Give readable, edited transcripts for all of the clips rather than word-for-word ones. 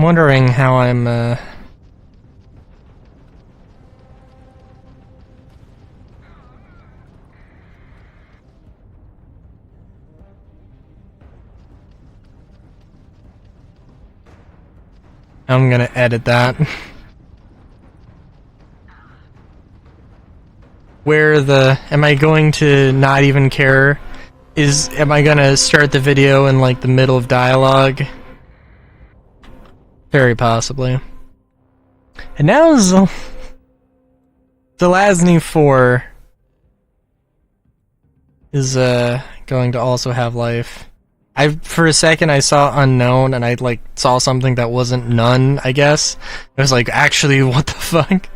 wondering how I'm, I'm gonna edit that. Am I going to not even care? Am I gonna start the video in, like, the middle of dialogue? Very possibly. And now Zelazny 4 is, going to also have life. For a second I saw unknown, and I, like, saw something that wasn't none, I guess. I was like, actually, what the fuck?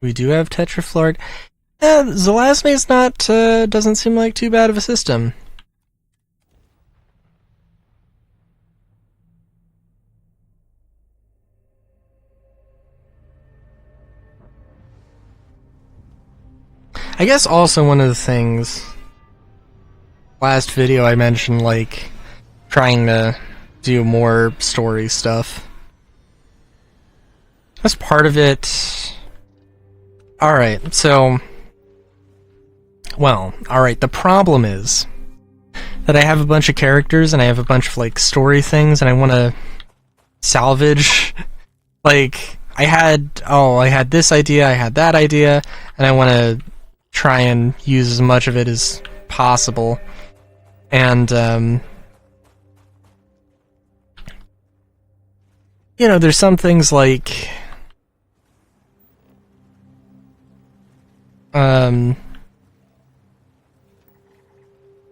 We do have Tetrafloored. Zelazny's not, doesn't seem like too bad of a system. I guess also one of the things, last video I mentioned, like, trying to do more story stuff. That's part of it. Alright, so... Well, alright, the problem is that I have a bunch of characters and I have a bunch of, like, story things, and I want to salvage, like, I had this idea, I had that idea, and I want to try and use as much of it as possible. And, you know, there's some things like,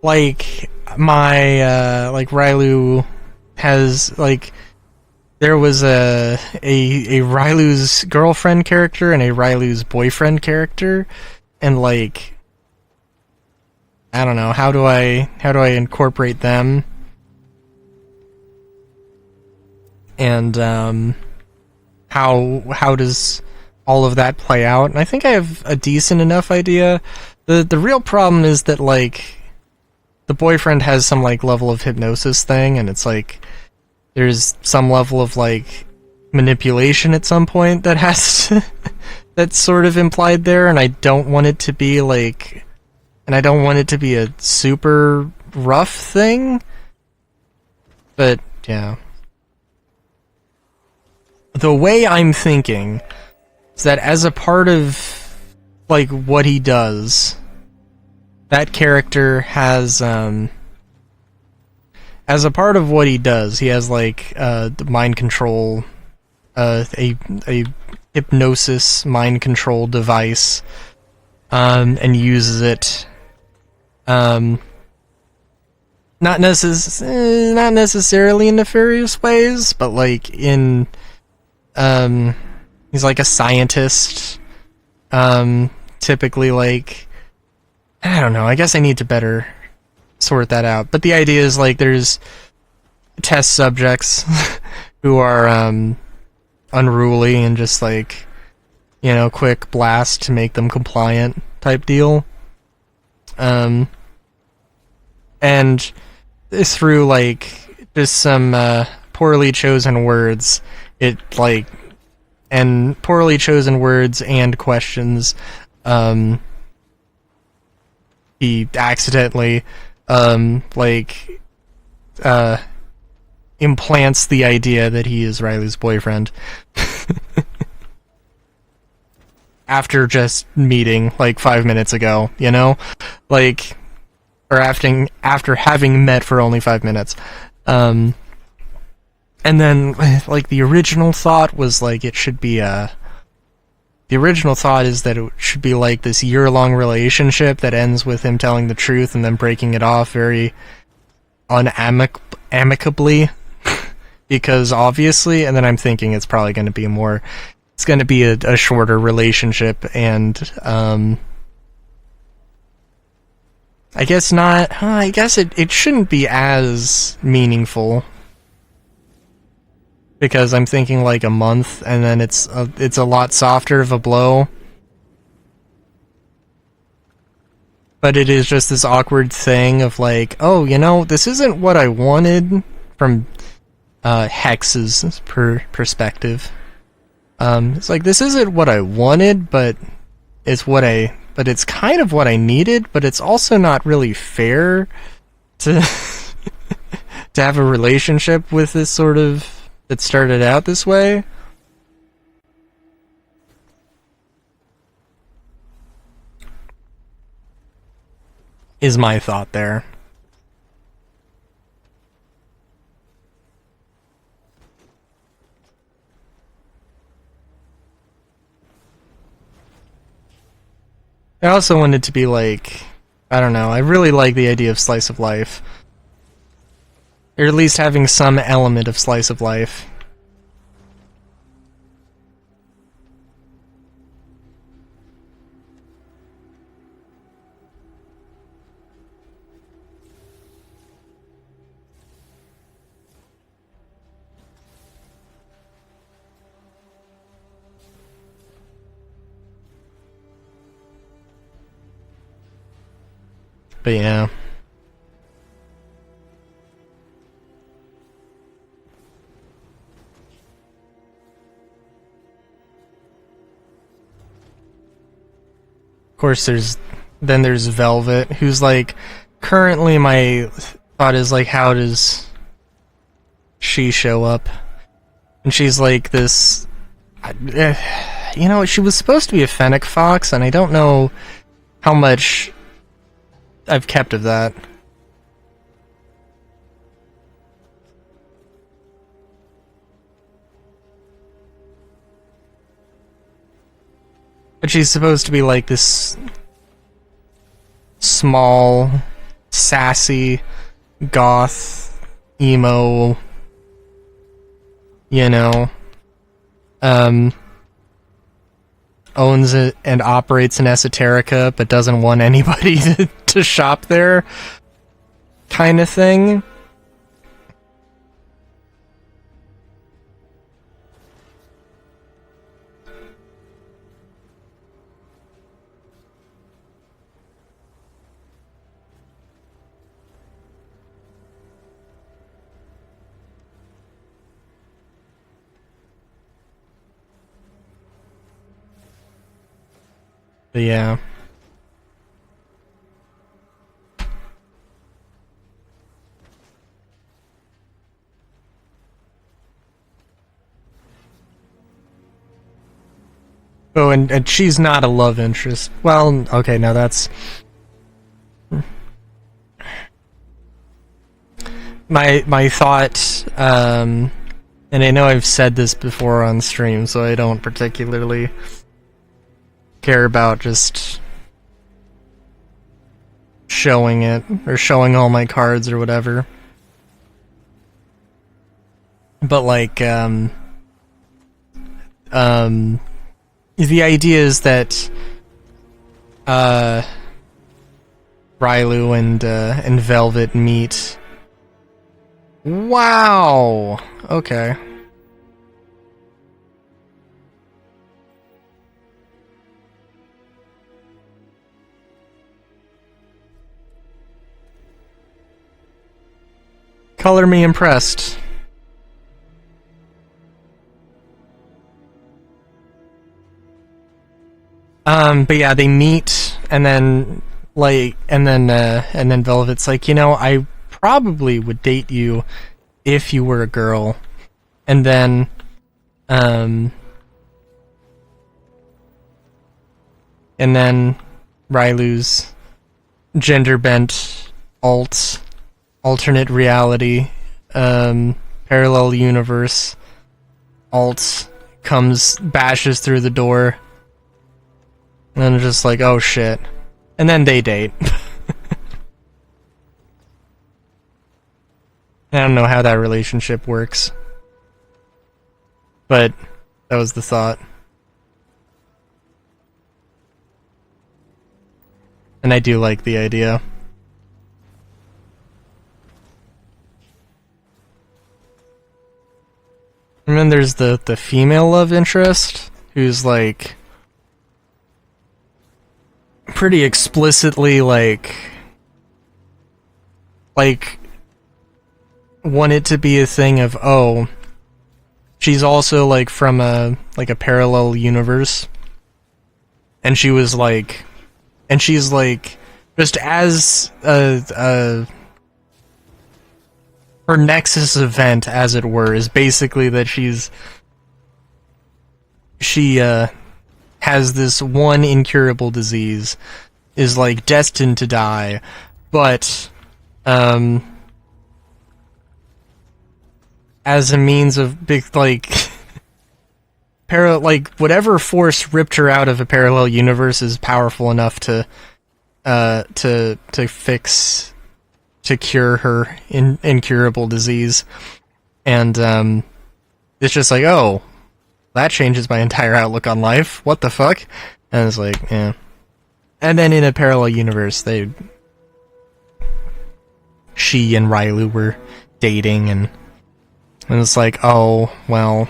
like my, like Rylu has, like, there was a Rylu's girlfriend character and a Rylu's boyfriend character, and, like, I don't know, how do I incorporate them? And, how does all of that play out? And I think I have a decent enough idea. The real problem is that, like, the boyfriend has some, like, level of hypnosis thing, and it's like there's some level of, like, manipulation at some point that has to that's sort of implied there, and I don't want it to be, like, and I don't want it to be a super rough thing, but yeah. The way I'm thinking is that as a part of, like, what he does, that character has, as a part of what he does, he has, like, the mind control, a hypnosis mind control device, and uses it, not necessarily in nefarious ways, but, like, in, he's like a scientist, typically, like, I don't know, I guess I need to better sort that out. But the idea is, like, there's test subjects who are, unruly and just, like, you know, quick blast to make them compliant type deal. And through, like, just some, poorly chosen words, it, like, and poorly chosen words and questions, he accidentally, like, implants the idea that he is Riley's boyfriend. After just meeting, like, 5 minutes ago, you know? Like, or after having met for only 5 minutes. And then, like, the original thought was, like, it should be, the original thought is that it should be, like, this year-long relationship that ends with him telling the truth and then breaking it off very amicably. Because, obviously, and then I'm thinking it's probably going to be it's going to be a shorter relationship, and, I guess not. I guess it shouldn't be as meaningful. Because I'm thinking like a month, and then it's a lot softer of a blow. But it is just this awkward thing of like, oh, you know, this isn't what I wanted from Hex's perspective. It's like, this isn't what I wanted, but it's kind of what I needed, but it's also not really fair to to have a relationship with this sort of that started out this way. Is my thought there. I also wanted to be like, I don't know, I really like the idea of slice of life. Or at least having some element of slice of life. But yeah. Of course, there's Velvet, who's like, currently my thought is like, how does she show up? And she's like this, you know, she was supposed to be a fennec fox, and I don't know how much I've kept of that. But she's supposed to be like this small, sassy, goth, emo, you know, owns it and operates an esoterica, but doesn't want anybody to shop there, kind of thing. But yeah. Oh, and she's not a love interest. Well, okay, now that's... My thought, and I know I've said this before on stream, so I don't particularly care about just showing it, or showing all my cards or whatever. But like, the idea is that Rylu and Velvet meet. Wow. Okay. Color me impressed. But yeah, they meet, and then Velvet's like, you know, I probably would date you if you were a girl. And then, Rylu's gender bent alternate reality, parallel universe bashes through the door. And then just like, oh shit. And then they date. I don't know how that relationship works. But that was the thought. And I do like the idea. And then there's the female love interest, who's like pretty explicitly like want it to be a thing of, oh, she's also like from a parallel universe, and she was like, and she's like just as a her nexus event, as it were, is basically that she has this one incurable disease, is like destined to die, but as a means of big like whatever force ripped her out of a parallel universe is powerful enough to cure her incurable disease. And it's just like, oh, that changes my entire outlook on life. What the fuck? And it's like, yeah. And then in a parallel universe, she and Railu were dating, and it's like, oh, well,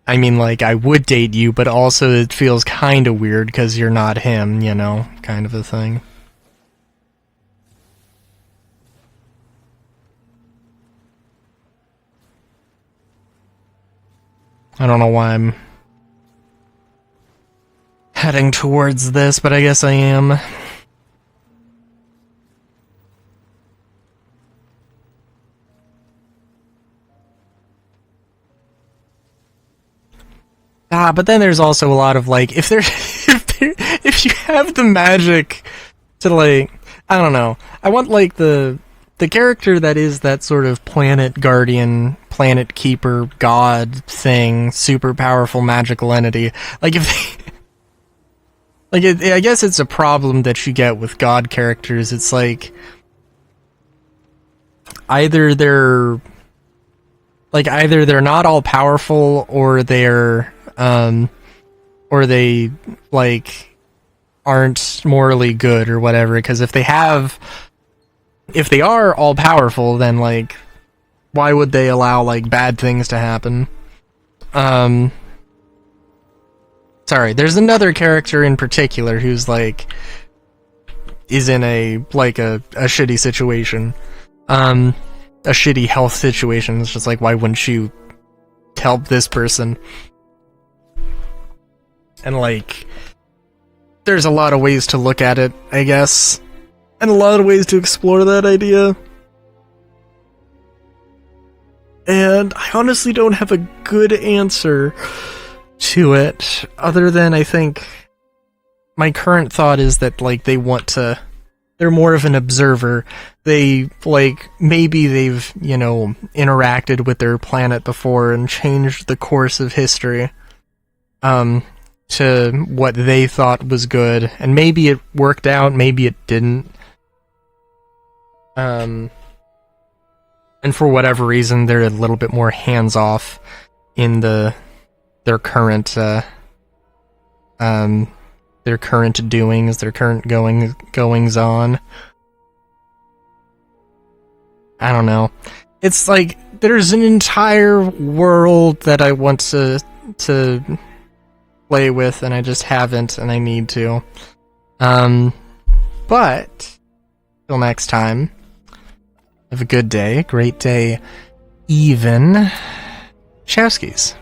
I mean, like, I would date you, but also it feels kind of weird because you're not him, you know, kind of a thing. I don't know why I'm heading towards this, but I guess I am. But then there's also a lot of, like, if you have the magic to, like, I don't know. I want, like, the character that is that sort of planet guardian, planet keeper, god thing, super powerful magical entity. Like, if they, like, I guess it's a problem that you get with god characters. It's like, either they're not all powerful, or they like aren't morally good or whatever. Because if they are all powerful, then like, why would they allow like bad things to happen? Sorry, there's another character in particular who's like is in a shitty situation, a shitty health situation. It's just like, why wouldn't you help this person? And like, there's a lot of ways to look at it, I guess, and a lot of ways to explore that idea. And I honestly don't have a good answer to it, other than I think my current thought is that like they're more of an observer. They like, maybe they've, you know, interacted with their planet before and changed the course of history to what they thought was good, and maybe it worked out, maybe it didn't. And for whatever reason, they're a little bit more hands-off in their current doings, their current goings on. I don't know. It's like, there's an entire world that I want to play with, and I just haven't, and I need to. But till next time, have a good day, great day, even. Chowskis.